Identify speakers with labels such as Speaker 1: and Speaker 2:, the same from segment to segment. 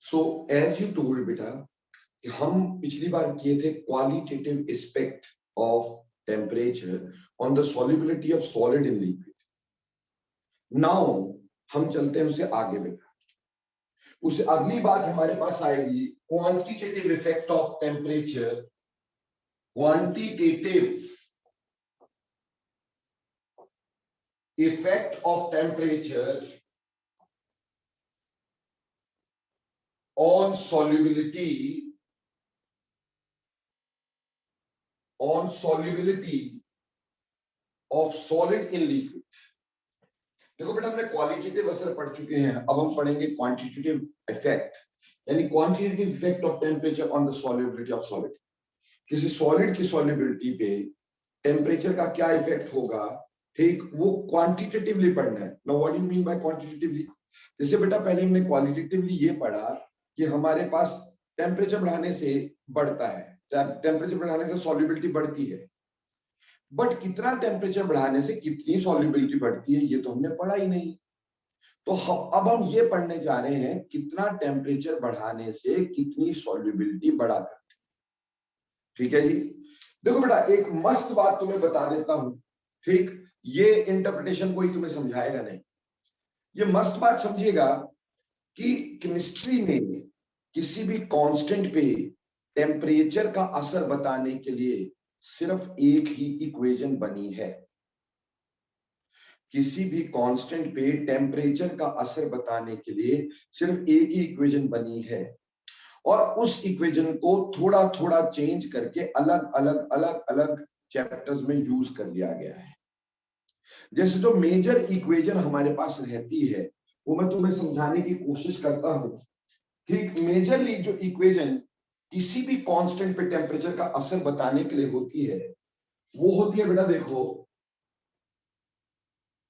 Speaker 1: So as you told बेटा, हम पिछली बार किए थे qualitative aspect of temperature on the solubility of solid in liquid. Now हम चलते हैं उससे आगे बेटा। उससे अगली बात हमारे पास आएगी quantitative effect of temperature, quantitative effect of temperature on solubility of solid in liquid। देखो बेटा, हमने क्वालिटेटिव असर पढ़ चुके हैं, अब हम पढ़ेंगे क्वांटिटेटिव इफेक्ट, यानी quantitative effect of temperature on the solubility of solid. किसी सॉलिड की सॉल्युबिलिटी पे टेम्परेचर का क्या इफेक्ट होगा, ठीक, वो क्वांटिटेटिवली पढ़ना है। Now what do you mean by quantitatively? जैसे बेटा पहले हमने क्वालिटेटिवली ये पढ़ा कि हमारे पास टेम्परेचर बढ़ाने से बढ़ता है, टेम्परेचर बढ़ाने से सॉल्युबिलिटी बढ़ती है, बट कितना टेम्परेचर बढ़ाने से कितनी सॉल्युबिलिटी बढ़ती है ये तो हमने पढ़ा ही नहीं। तो अब हम ये पढ़ने जा रहे हैं कितना टेम्परेचर बढ़ाने से कितनी सॉल्युबिलिटी बढ़ा करती है। ठीक है जी। देखो बेटा, एक मस्त बात तुम्हें बता देता हूं, ठीक, ये इंटरप्रिटेशन कोई तुम्हें समझाएगा नहीं, ये मस्त बात समझिएगा कि केमिस्ट्री में किसी भी कांस्टेंट पे टेम्परेचर का असर बताने के लिए सिर्फ एक ही इक्वेशन बनी है। किसी भी कांस्टेंट पे टेम्परेचर का असर बताने के लिए सिर्फ एक ही इक्वेशन बनी है, और उस इक्वेशन को थोड़ा थोड़ा चेंज करके अलग अलग अलग अलग चैप्टर्स में यूज कर लिया गया है। जैसे जो मेजर इक्वेशन हमारे पास रहती है वो मैं तुम्हें समझाने की कोशिश करता हूं। ठीक, मेजरली जो इक्वेशन किसी भी कांस्टेंट पे टेम्परेचर का असर बताने के लिए होती है वो होती है बेटा, देखो,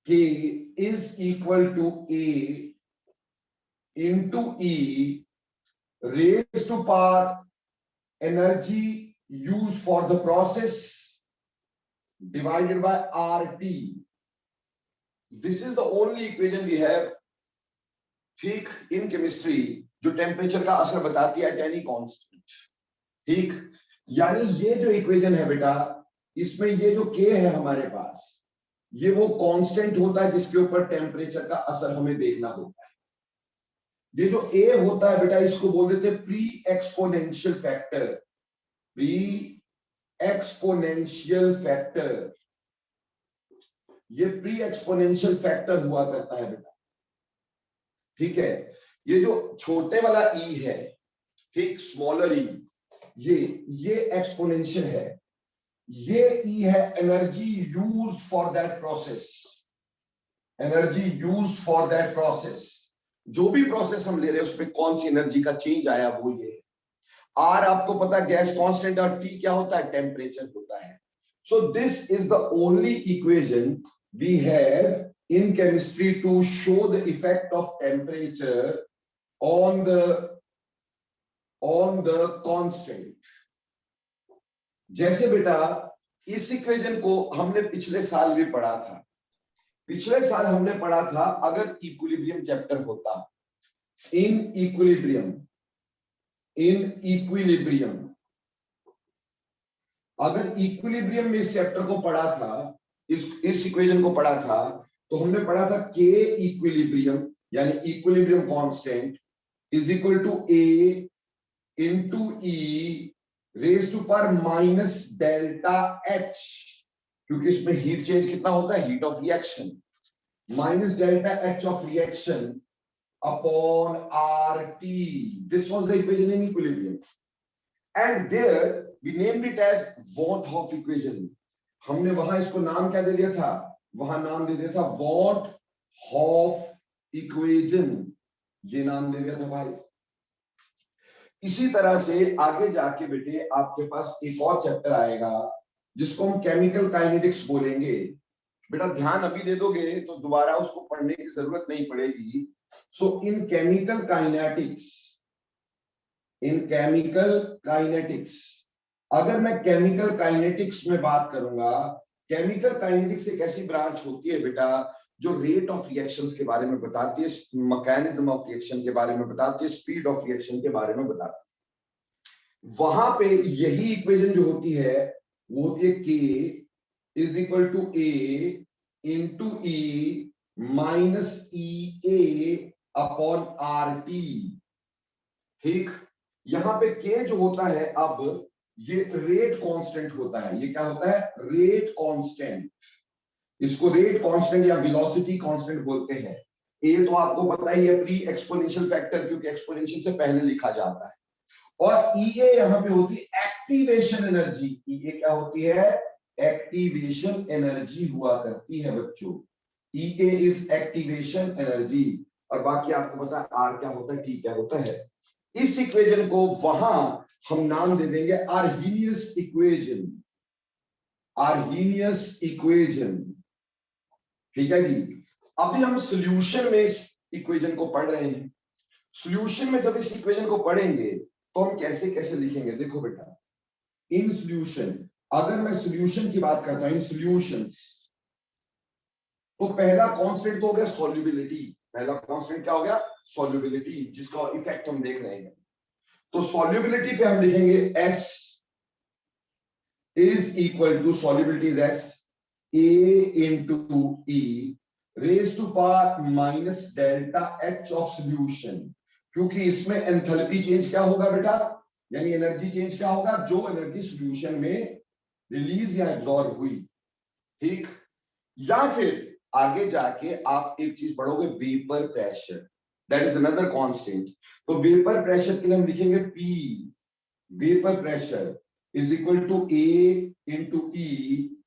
Speaker 1: K is equal to A into E raise to power energy use for the process divided by RT। This is the only equation we have, ठीक, इन केमिस्ट्री जो टेम्परेचर का असर बताती है एट एनी कांस्टेंट। ठीक, यानी ये जो इक्वेशन है बेटा, इसमें ये जो K है हमारे पास, ये वो कांस्टेंट होता है जिसके ऊपर टेम्परेचर का असर हमें देखना होता है। ये जो A होता है बेटा, इसको बोल देते हैं pre exponential factor. Pre exponential factor, ये प्री एक्सपोनेंशियल फैक्टर हुआ करता है बेटा। ठीक है, ये जो छोटे वाला E है, ठीक, स्मॉलर E, ये एक्सपोनेंशियल है, ये E है energy used for that process. Energy used for that process, जो भी प्रोसेस हम ले रहे हैं उसमें कौन सी एनर्जी का चेंज आया वो ये। R आपको पता है गैस कांस्टेंट, और T क्या होता है, टेम्परेचर होता है। So this is the only equation we have in chemistry to show the effect of temperature on the constant। जैसे बेटा इस इक्वेशन को हमने पिछले साल भी पढ़ा था। पिछले साल हमने पढ़ा था अगर इक्विलिब्रियम चैप्टर होता, इन इक्विलिब्रियम अगर इक्विलिब्रियम में इस चैप्टर को पढ़ा था, इस इक्वेशन को पढ़ा था, तो हमने पढ़ा था K इक्विलिब्रियम यानी equilibrium constant is equal to A into E raise to power minus delta H, क्योंकि इसमें हीट चेंज कितना होता है, heat of reaction, minus delta H of reaction upon RT। This was the equation in equilibrium, and there we named it as van't Hoff equation. हमने वहां इसको नाम क्या दे दिया था, वहां नाम दे दिया था वॉट हॉफ इक्वेशन, ये नाम दे दिया था भाई। इसी तरह से आगे जाके बेटे आपके पास एक और चैप्टर आएगा जिसको हम केमिकल काइनेटिक्स बोलेंगे। बेटा ध्यान अभी दे दोगे तो दोबारा उसको पढ़ने की जरूरत नहीं पड़ेगी। सो इन केमिकल काइनेटिक्स, अगर मैं केमिकल काइनेटिक्स में बात करूंगा, केमिकल काइनेटिक्स एक ऐसी ब्रांच होती है बेटा जो रेट ऑफ रिएक्शंस के बारे में बताती है, मैकेनिज्म ऑफ रिएक्शन के बारे में बताती है, स्पीड ऑफ रिएक्शन के बारे में बताती है। वहां पे यही इक्वेशन जो होती है वो होती है K is equal to A into E minus EA upon RT। ठीक, यहां पे K जो होता है, अब ये रेट कांस्टेंट होता है। ये क्या होता है? Rate constant. इसको रेट कांस्टेंट या वेलोसिटी कांस्टेंट बोलते हैं। ए तो आपको पता ही है, प्री एक्सपोनेंशियल फैक्टर, क्योंकि एक्सपोनेंशियल से पहले लिखा जाता है। और ईए यहां पे होती है एक्टिवेशन एनर्जी। ईए क्या होती है? एक्टिवेशन एनर्जी हुआ करती है बच्चों। ईए इज एक्टिवेशन एनर्जी। और बाकी आपको पता है आर क्या होता है, टी क्या होता है। इस इक्वेशन को वहां हम नाम दे देंगे आर्हीनियस इक्वेशन। आर्हीनियस इक्वेशन, ठीक है जी। अभी हम सॉल्यूशन में इस इक्वेशन को पढ़ रहे हैं। सॉल्यूशन में जब इस इक्वेशन को पढ़ेंगे तो हम कैसे कैसे लिखेंगे। देखो बेटा, इन सॉल्यूशन, अगर मैं सॉल्यूशन की बात करता हूं, इन सॉल्यूशंस, तो पहला कांस्टेंट तो हो गया सॉल्युबिलिटी। पहला कांस्टेंट क्या हो गया? सॉल्युबिलिटी, जिसका इफेक्ट हम देख रहे हैं। तो सॉल्युबिलिटी पे हम लिखेंगे S is equal to, solubility is S A into E raise to power minus delta H of solution. क्योंकि इसमें एंथैल्पी चेंज क्या होगा बेटा, यानी एनर्जी चेंज क्या होगा, जो एनर्जी सॉल्यूशन में रिलीज या एब्जॉर्ब हुई। ठीक, या फिर आगे जाके आप एक चीज पढ़ोगे, vapour pressure, that is another constant. तो वेपर प्रेशर के लिए हम लिखेंगे P, vapour pressure is equal to A into E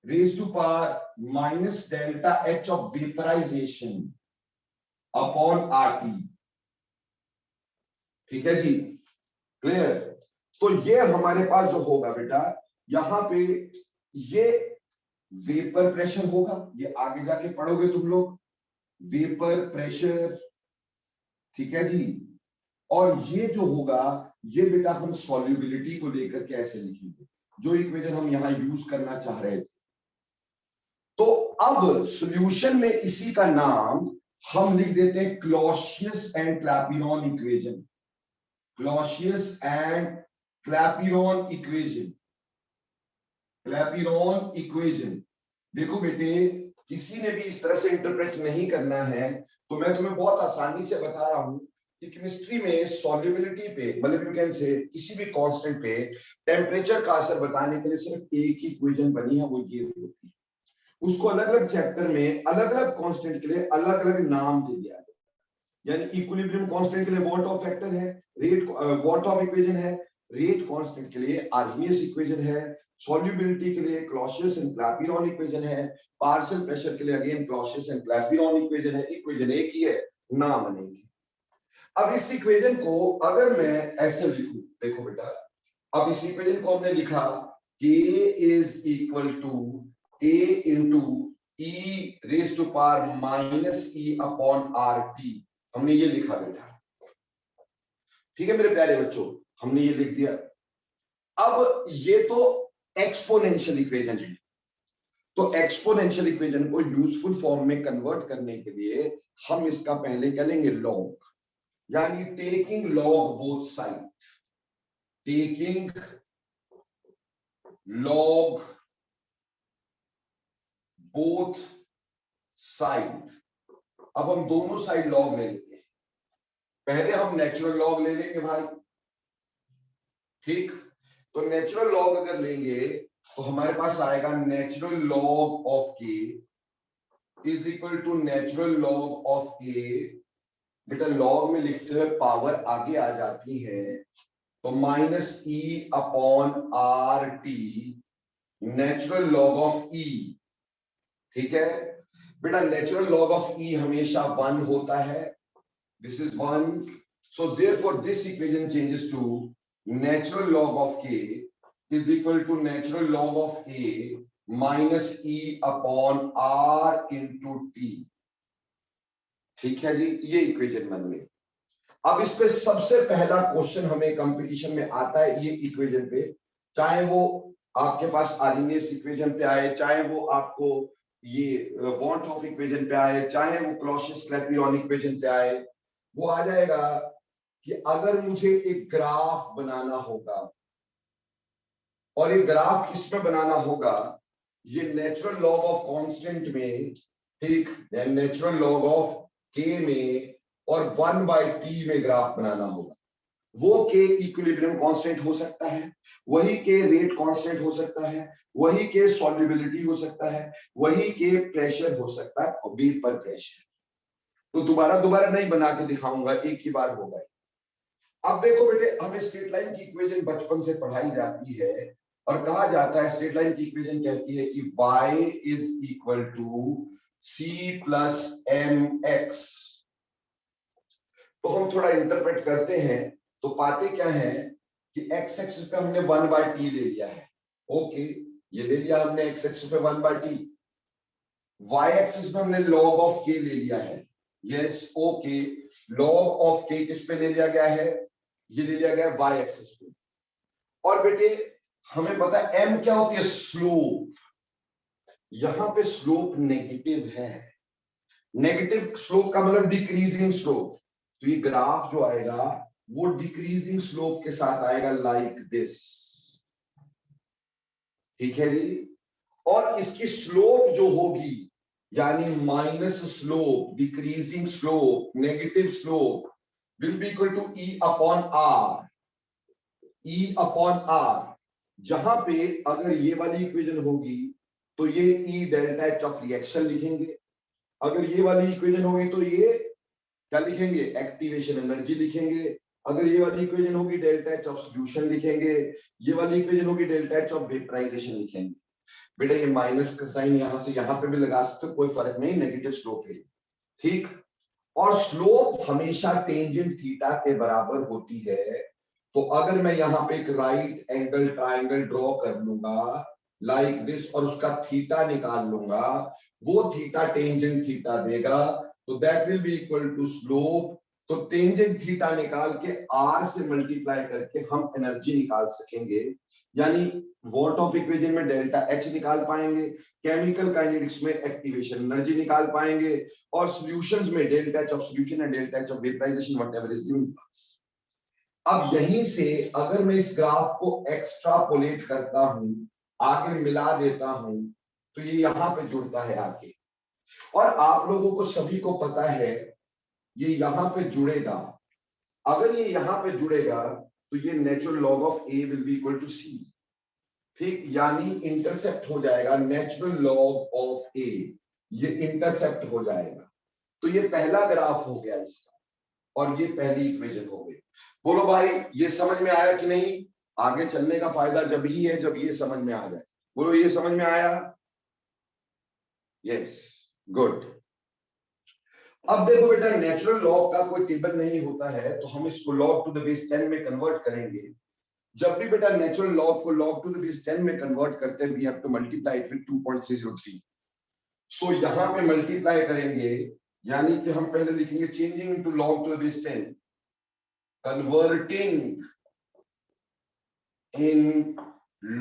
Speaker 1: raise to power minus delta H of vaporisation upon RT। ठीक है जी, क्लियर। तो ये हमारे पास जो होगा बेटा, यहां पे ये वेपर प्रेशर होगा, ये आगे जाके पढ़ोगे तुम लोग, वेपर प्रेशर। ठीक है जी। और ये जो होगा, ये बेटा हम सॉल्युबिलिटी को लेकर के ऐसे लिखेंगे, जो इक्वेशन हम यहां यूज करना चाह रहे थे। तो अब सॉल्यूशन में इसी का नाम हम लिख देते हैं Clausius and Clapeyron equation. Clausius and Clapeyron equation, Clapeyron equation. देखो बेटे, किसी ने भी इस तरह से इंटरप्रेट नहीं करना है, तो मैं तुम्हें बहुत आसानी से बता रहा हूं कि केमिस्ट्री में सॉल्युबिलिटी पे, मतलब यू कैन से किसी भी कांस्टेंट पे टेम्परेचर का असर बताने के लिए सिर्फ एक ही इक्वेशन बनी है, वो ये होती है। उसको अलग अलग चैप्टर में अलग अलग कांस्टेंट के लिए अलग अलग नाम दे दिया गया। यानी इक्विलिब्रियम कांस्टेंट के लिए वॉल्ट ऑफ फैक्टर है, रेट वॉल्ट ऑफ इक्वेशन है, रेट कांस्टेंट के लिए आर्हीनियस इक्वेशन है, सॉल्युबिलिटी के लिए क्लॉसियस एंड क्लैपिरॉन इक्वेशन है, पार्शियल प्रेशर के लिए again Clausius and Clapeyron equation है। इक्वेशन एक ही है, नाम अनेक। अब इस इक्वेशन को अगर मैं ऐसे लिखूं, देखो बेटा, अब इस इक्वेशन को हमने लिखा K is equal to A into E raise to power minus E upon RT। हमने ये लिखा बेटा, ठीक है मेरे प्यारे बच्चों, हमने ये लिख दिया। अब ये तो एक्सपोनेंशियल इक्वेशन है, तो एक्सपोनेंशियल इक्वेशन को यूजफुल फॉर्म में कन्वर्ट करने के लिए हम इसका पहले क्या लेंगे, लॉग, यानी taking log both side, taking log both side. अब हम दोनों साइड लॉग ले लेंगे। पहले हम नेचुरल लॉग ले लेंगे भाई, ठीक। तो नेचुरल लॉग अगर लेंगे तो हमारे पास आएगा natural log of K is equal to natural log of A। बेटा लॉग में लिखते हुए पावर आगे आ जाती है, तो minus E upon RT natural log of E। ठीक है बेटा, नेचुरल लॉग ऑफ E हमेशा 1 होता है, this is 1। So therefore this equation changes to natural log of K is equal to natural log of A minus E upon R into T। ठीक है जी, ये equation बन गई। अब इस पे सबसे पहला क्वेश्चन हमें कंपटीशन में आता है ये इक्वेशन पे, चाहे वो आपके पास आर्हीनियस इक्वेशन पे आए, चाहे वो आपको ये वॉन्ट ऑफ इक्वेशन पे आए, चाहे वो क्लॉसियस-क्लैपेरॉन इक्वेशन पे आए, वो आ जाएगा कि अगर मुझे एक ग्राफ बनाना होगा, और ये ग्राफ किसमें बनाना होगा, ये नेचुरल लॉग ऑफ कांस्टेंट में, ठीक, नेचुरल लॉग ऑफ के में और 1/t में ग्राफ बनाना होगा। वो के इक्विलिब्रियम कांस्टेंट हो सकता है, वही के रेट कांस्टेंट हो सकता है, वही के सॉल्युबिलिटी हो सकता है, वही के प्रेशर हो सकता है, और वेपर प्रेशर। तो दोबारा दोबारा नहीं बना के दिखाऊंगा, एक ही बार होगा। अब देखो बेटे, हमें स्ट्रेट लाइन की इक्वेशन बचपन से पढ़ाई जाती है, और कहा जाता है स्ट्रेट लाइन की इक्वेशन कहती है कि y is equal to c plus m x. तो हम थोड़ा इंटरप्रेट करते हैं, तो पाते क्या है कि x एक्सिस पे हमने 1/t ले लिया है। ओके, ये ले लिया हमने x एक्सिस पे 1/t। y एक्सिस पे हमने log ऑफ k ले लिया है। Yes, okay, log of k किस पे ले लिया गया है, ये ले लिया गया y एक्सिस पे। और बेटे हमें पता है m क्या होती है, स्लोप। यहां पे स्लोप नेगेटिव है। नेगेटिव स्लोप का मतलब डिक्रीजिंग स्लोप। तो ये ग्राफ जो आएगा वो डिक्रीजिंग स्लोप के साथ आएगा, लाइक दिस। ठीक है जी। और इसकी स्लोप जो होगी, यानी minus slope, decreasing slope, negative slope, will be equal to E upon R. E upon R, जहां पे अगर ये वाली इक्वेशन होगी तो ये E delta H of reaction लिखेंगे, अगर ये वाली इक्वेशन होगी तो ये क्या लिखेंगे, एक्टिवेशन एनर्जी लिखेंगे, अगर ये वाली इक्वेशन होगी डेल्टा एच ऑफ सॉल्यूशन लिखेंगे, ये वाली इक्वेशन होगी डेल्टा एच ऑफ वेपराइजेशन लिखेंगे। बेटा ये माइनस का साइन यहां से यहां पे भी लगा सकते हो, कोई फर्क नहीं, नेगेटिव स्लोप है, ठीक। और स्लोप हमेशा टेंजेंट थीटा के बराबर होती है। तो अगर मैं यहां पे एक राइट एंगल ट्राइंगल ड्रॉ कर लूंगा लाइक दिस, और उसका थीटा निकाल लूंगा, वो थीटा टेंजेंट थीटा देगा, तो that will be equal to slope. तो टेंजेंट थीटा निकाल के आर से मल्टीप्लाई करके हम एनर्जी निकाल सकेंगे, यानी वॉट ऑफ इक्वेशन में डेल्टा एच निकाल पाएंगे, केमिकल काइनेटिक्स में एक्टिवेशन एनर्जी निकाल पाएंगे, और सॉल्यूशंस में delta H of solution and delta H of vaporisation whatever is given. अब यहीं से अगर मैं इस ग्राफ को एक्स्ट्रापोलेट करता हूं, आगे मिला देता हूं, तो ये यहां पे जुड़ता है आगे। और आप लोगों को सभी को पता है ये यहां पे जुड़ेगा। अगर ये यहां पे जुड़ेगा तो ये natural log of a will be equal to C, ठीक, यानी इंटरसेप्ट हो जाएगा नेचुरल लॉग ऑफ ए, ये इंटरसेप्ट हो जाएगा। तो ये पहला ग्राफ हो गया इसका, और ये पहली इक्वेशन हो गई। बोलो भाई ये समझ में आया कि नहीं? आगे चलने का फायदा जब ही है जब ये समझ में आ जाए। बोलो ये समझ में आया? Yes, good. अब देखो बेटा, नेचुरल लॉग का कोई टेबल नहीं होता है, तो हम इसको log टू द बेस 10 में कन्वर्ट करेंगे। जब भी बेटा नेचुरल लॉग को log टू द बेस 10 में कन्वर्ट करते हैं, we have to multiply it with 2.303। So यहां पे मल्टीप्लाई करेंगे, यानी कि हम पहले लिखेंगे changing into log to the base 10, converting in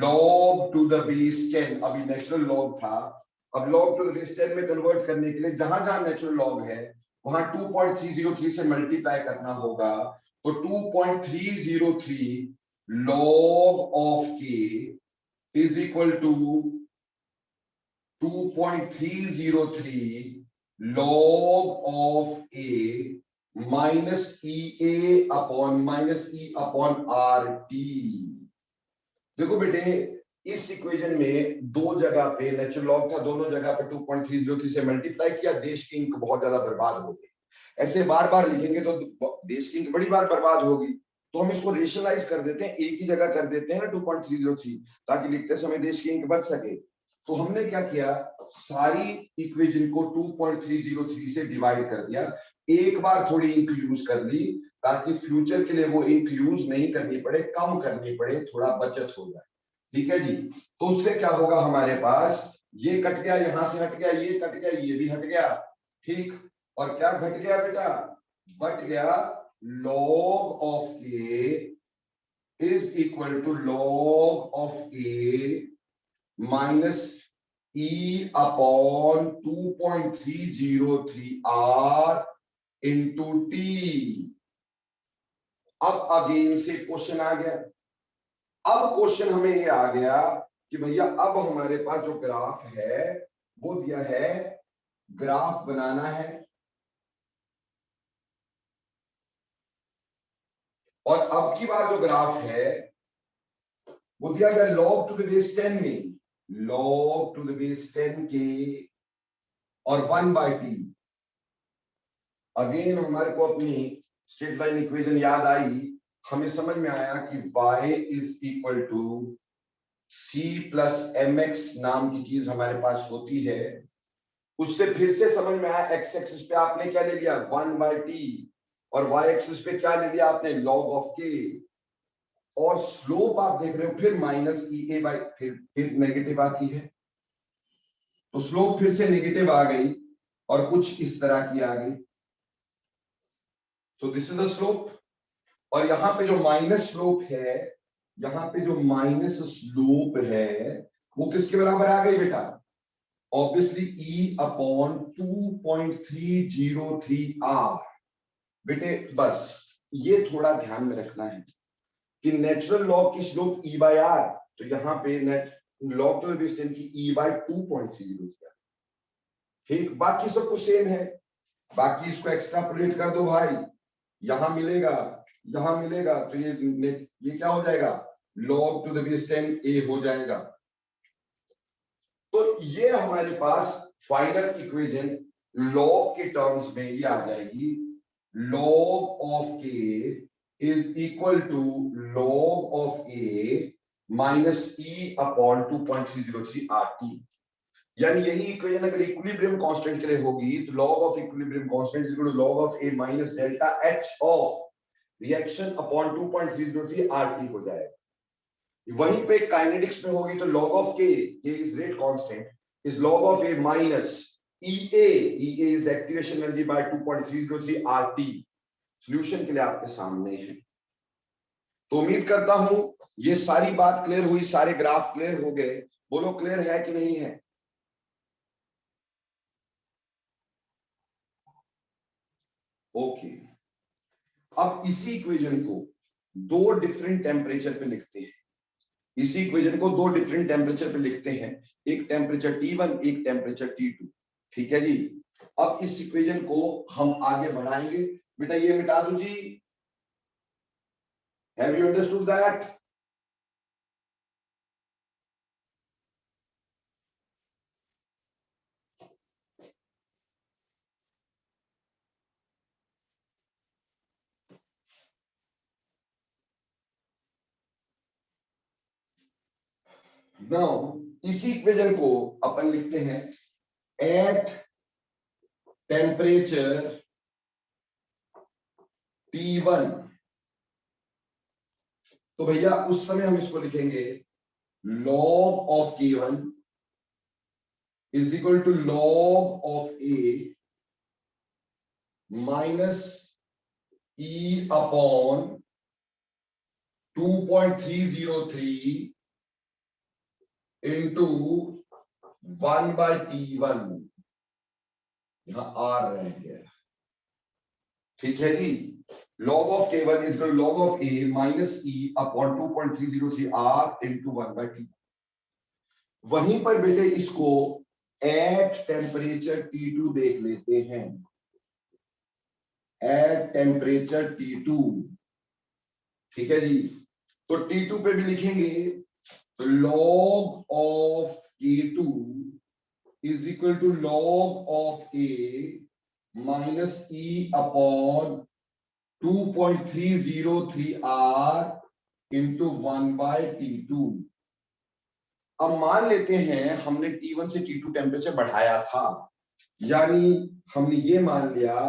Speaker 1: log to the base 10। अभी नेचुरल लॉग था, अब log टू द बेस 10 में कन्वर्ट करने के लिए जहां जहां नेचुरल लॉग है वहां 2.303 से मल्टीप्लाई करना होगा। तो 2.303 log of k is equal to 2.303 log of a minus E upon R T. देखो बेटे, इस इक्वेशन में दो जगह पे नेचुरल लॉग था, दोनों जगह पे 2.303 से मल्टीप्लाई किया, देश की इंक बहुत ज्यादा बर्बाद हो गई। ऐसे बार बार लिखेंगे तो देश की इंक बड़ी बार बर्बाद होगी। तो हम इसको रेशनलाइज कर देते हैं, एक ही जगह कर देते हैं ना 2.303, ताकि लिखते समय देश की इंक बच सके। तो हमने क्या किया, सारी इक्वेशन को 2.303 से डिवाइड कर दिया, एक बार थोड़ी इंक यूज कर ली, ताकि फ्यूचर के लिए वो इंक यूज नहीं करनी पड़े, कम करनी पड़े, थोड़ा बचत हो जाए। ठीक है जी। तो उससे क्या होगा, हमारे पास ये कट गया, यहां से हट गया, ये कट गया, ये भी हट गया, ठीक। और क्या घट गया बेटा, बट गया log of k is equal to log of a minus E upon 2.303 R into T। अब अगेन से क्वेश्चन आ गया। अब क्वेश्चन हमें ये आ गया कि भैया अब हमारे पास जो ग्राफ है वो दिया है, ग्राफ बनाना है और अब की बार जो ग्राफ है वो दिया गया log टू द बेस 10 में, log टू द बेस 10 के और 1/t। अगेन हमारे को अपनी स्ट्रेट लाइन इक्वेशन याद आई, हमें समझ में आया कि y is equal to c plus mx नाम की चीज हमारे पास होती है। उससे फिर से समझ में आया, x एक्सिस पे आपने क्या ले लिया 1/t और y एक्सिस पे क्या ले लिया आपने log ऑफ k, और स्लोप आप देख रहे हो फिर माइनस EA बाई फिर नेगेटिव आती है, तो स्लोप फिर से नेगेटिव आ गई और कुछ इस तरह की आ गई। So this is the slope. और यहाँ पे जो माइनस स्लोप है, यहाँ पे जो माइनस स्लोप है वो किसके बराबर आ गई बेटा, ऑब्वियसली E अपॉन 2.303 R। बेटे बस ये थोड़ा ध्यान में रखना है कि नेचुरल लॉग की स्लोप E बाय R, तो यहाँ पे लॉग टू द बेस 10 की E बाय 2.303। ठीक, बाकी सब कुछ सेम है, बाकी इसको एक्सट्रापोलेट कर दो भाई, यहां मिलेगा यहां मिलेगा, तो ये क्या हो जाएगा log to the base 10 a हो जाएगा। तो ये हमारे पास फाइनल इक्वेशन log के टर्म्स में ये आ जाएगी, log of k is equal to log of a minus e upon 2.303 RT। यानी यही इक्वेशन अगर इक्विलिब्रियम कांस्टेंट के लिए होगी तो log of equilibrium constant is equal to log of a minus delta h of reaction upon 2.303 RT हो जाएगा। वहीं पे काइनेटिक्स में होगी तो log of k is rate constant, is log of a minus EA is activation energy by 2.303 RT। Solution के लिए आपके सामने है। तो उम्मीद करता हूं ये सारी बात क्लियर हुई, सारे ग्राफ क्लियर हो गए। बोलो क्लियर है कि नहीं है? ओके, अब इसी इक्वेशन को दो डिफरेंट टेम्परेचर पे लिखते हैं। इसी इक्वेशन को दो डिफरेंट टेम्परेचर पे लिखते हैं, एक टेम्परेचर T1 एक टेम्परेचर T2। ठीक है जी। अब इस इक्वेशन को हम आगे बढ़ाएंगे। बेटा ये मिटा दो जी, have you understood that? Now इसी इक्वेशन को अपन लिखते हैं एट टेम्परेचर T1। तो भैया उस समय हम इसको लिखेंगे log of K1 is equal to log of A minus E upon 2.303 into 1/T1, यहां R रह गया। ठीक है जी। log of K1 is equal log of A minus E upon 2.303 R into 1/T। वहीं पर बेटे इसको एट टेम्परेचर T2 देख लेते हैं, एट टेम्परेचर T2। ठीक है जी। तो T2 पे भी लिखेंगे तो log of K2 is equal to log of A minus E upon 2.303 R into 1/T2। अब मान लेते हैं हमने T1 से T2 टेम्परेचर बढ़ाया था, यानी हमने ये मान लिया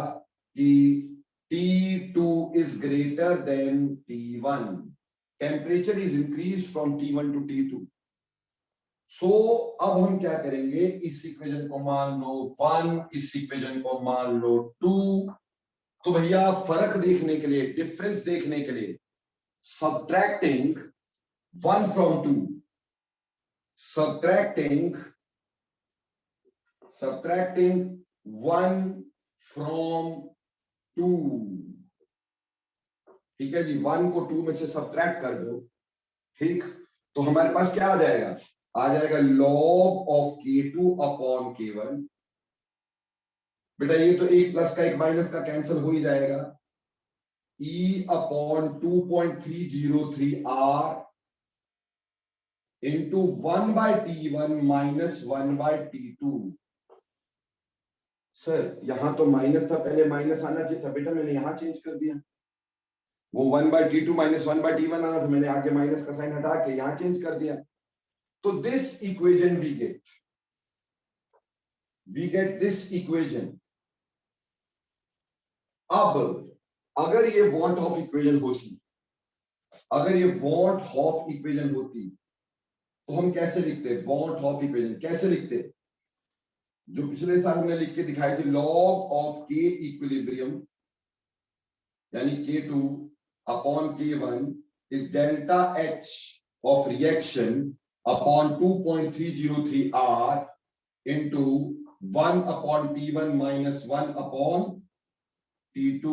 Speaker 1: कि T2 is greater than T1, temperature is increase from T1 to T2। सो अब हम क्या करेंगे, इस इक्वेशन को मान लो 1, इस इक्वेशन को मान लो 2। तो भैया फर्क देखने के लिए, डिफरेंस देखने के लिए subtracting 1 from 2, subtracting subtracting 1 from 2, ठीक है जी, 1 को 2 में से सब्ट्रैक्ट कर दो, ठीक, तो हमारे पास क्या आ जाएगा, आ जाएगा log of k2 upon k1। बेटा ये तो एक प्लस का एक माइनस का कैंसिल हो ही जाएगा, e upon 2.303 r into 1/t1 minus 1/t2। Sir यहां तो माइनस था, पहले माइनस आना चाहिए था बेटा, मैंने यहां चेंज कर दिया। वो 1/t2 माइनस 1/t1 आना था, मैंने आगे माइनस का साइन हटा के यहां चेंज कर दिया। तो this equation we get this equation. अब अगर ये वॉन्ट ऑफ इक्वेशन होती, अगर ये वॉन्ट ऑफ इक्वेशन होती तो हम कैसे लिखते, वॉन्ट ऑफ इक्वेशन कैसे लिखते, जो पिछले साल हमने लिख के दिखाई थी, लॉग ऑफ के इक्विलिब्रियम यानी K2 upon K1 is delta H of reaction upon 2.303 R into 1 upon T1 minus 1 upon T2।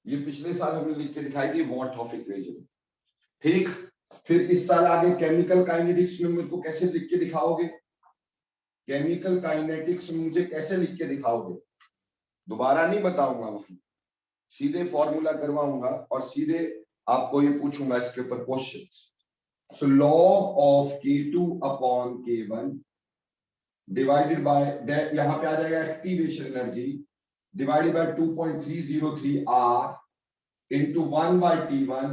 Speaker 1: ये पिछले साल हमने लिख के दिखाई थी वॉन्ट ऑफ इक्वेशन, ठीक। फिर इस साल आगे केमिकल काइनेटिक्स में मुझको कैसे लिख के दिखाओगे, केमिकल काइनेटिक्स में मुझे कैसे लिख के दिखाओगे, दोबारा नहीं बताऊंगा, वहां सीधे फॉर्मूला करवाऊंगा और सीधे आपको ये पूछूंगा इसके ऊपर question. So log of K2 upon K1 divided by, यहां पे आ जाएगा activation energy divided by 2.303 R into 1/T1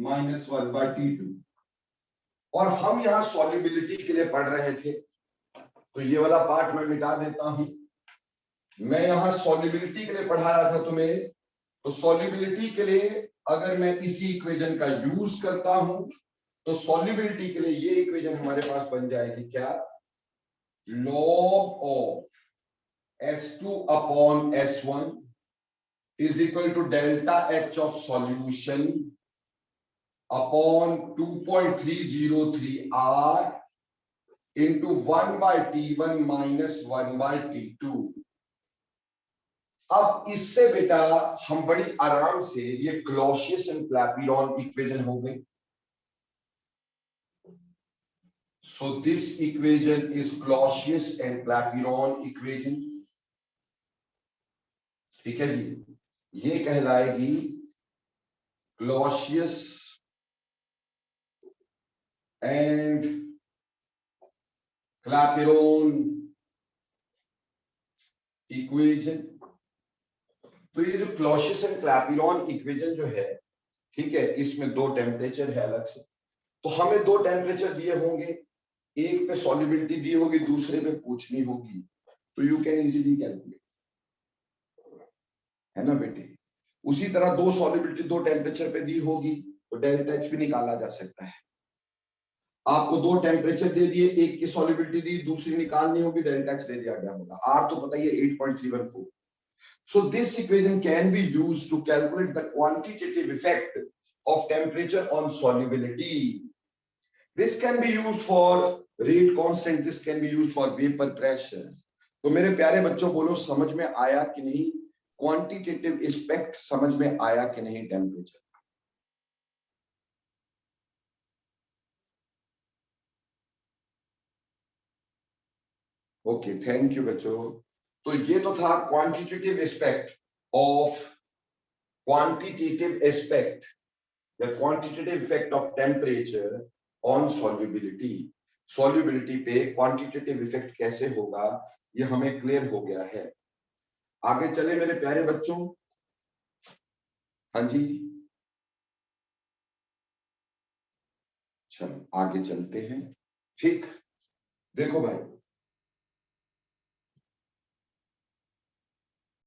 Speaker 1: minus 1/T2। और हम यहां सॉल्युबिलिटी के लिए पढ़ रहे थे, तो ये वाला पार्ट मैं मिटा देता हूं। मैं यहां सॉल्युबिलिटी के लिए पढ़ा रहा था तुम्हें, तो सॉल्युबिलिटी के लिए अगर मैं इसी इक्वेशन का यूज करता हूं तो सॉल्युबिलिटी के लिए ये इक्वेशन हमारे पास बन जाएगी क्या, log of S2 upon S1 is equal to delta H of solution upon 2.303 R into 1/T1 minus 1/T2। अब इससे बेटा हम बड़ी आराम से, ये क्लॉसियस एंड क्लैपिरॉन इक्वेशन हो गई। So this equation is Clausius and Clapeyron equation, ठीक है जी, ये कहलाएगी क्लॉसियस एंड क्लैपिरॉन इक्वेशन। तो ये जो क्लॉसियस एंड क्लैपिरॉन इक्वेशन जो है, ठीक है, इसमें दो टेम्परेचर है अलग से, तो हमें दो टेम्परेचर दिए होंगे, एक पे सॉल्युबिलिटी दी होगी, दूसरे पे पूछनी होगी, तो यू कैन इजीली कैलकुलेट, है ना बेटे। उसी तरह दो सॉल्युबिलिटी दो टेम्परेचर पे दी होगी तो डेल्टा एच भी निकाला जा सकता है। आपको दो टेम्परेचर दे दिए, एक की सॉल्युबिलिटी दी, दूसरी निकालनी होगी, डेल्टा एच दे दिया गया होगा, आर तो पता ही है 8.314। So this equation can be used to calculate the quantitative effect of temperature on solubility. This can be used for rate constant, this can be used for vapor pressure. तो मेरे प्यारे बच्चों बोलो समझ में आया कि नहीं, क्वांटिटेटिव एस्पेक्ट समझ में आया कि नहीं टेम्परेचर। ओके थैंक यू बच्चों। तो ये तो था quantitative aspect of, quantitative aspect या quantitative effect of temperature on solubility. Solubility पे क्वांटिटेटिव इफेक्ट कैसे होगा ये हमें क्लियर हो गया है। आगे चले मेरे प्यारे बच्चों, हाँ जी, चलो आगे चलते हैं, ठीक। देखो भाई